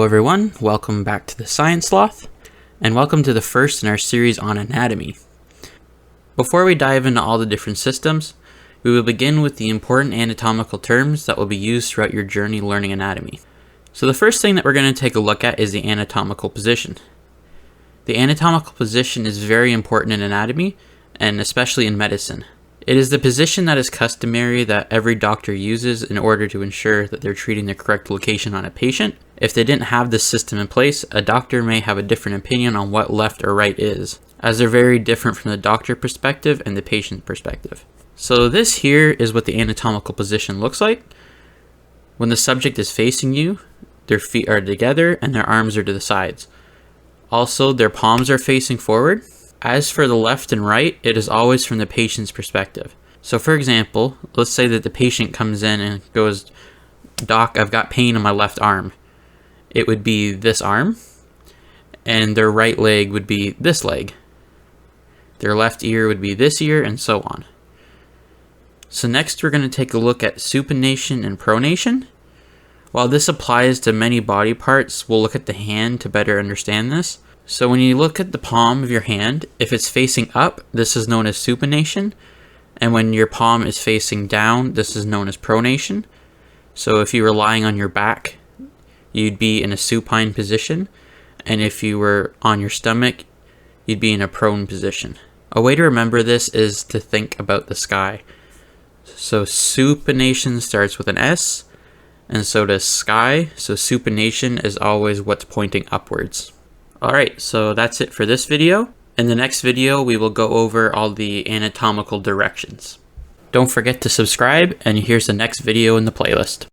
Hello everyone, welcome back to the Science Sloth, and welcome to the first in our series on anatomy. Before we dive into all the different systems, we will begin with the important anatomical terms that will be used throughout your journey learning anatomy. So the first thing that we're going to take a look at is the anatomical position. The anatomical position is very important in anatomy, and especially in medicine. It is the position that is customary that every doctor uses in order to ensure that they're treating the correct location on a patient. If they didn't have this system in place, a doctor may have a different opinion on what left or right is, as they're very different from the doctor perspective and the patient perspective. So this here is what the anatomical position looks like. When the subject is facing you, their feet are together and their arms are to the sides. Also, their palms are facing forward. As for the left and right, it is always from the patient's perspective. So for example, let's say that the patient comes in and goes, "Doc, I've got pain on my left arm." It would be this arm, and their right leg would be this leg. Their left ear would be this ear, and so on. So next we're going to take a look at supination and pronation. While this applies to many body parts, we'll look at the hand to better understand this. So when you look at the palm of your hand, if it's facing up, this is known as supination. And when your palm is facing down, this is known as pronation. So if you were lying on your back, you'd be in a supine position. And if you were on your stomach, you'd be in a prone position. A way to remember this is to think about the sky. So supination starts with an S, and so does sky. So supination is always what's pointing upwards. Alright, so that's it for this video. In the next video, we will go over all the anatomical directions. Don't forget to subscribe, and here's the next video in the playlist.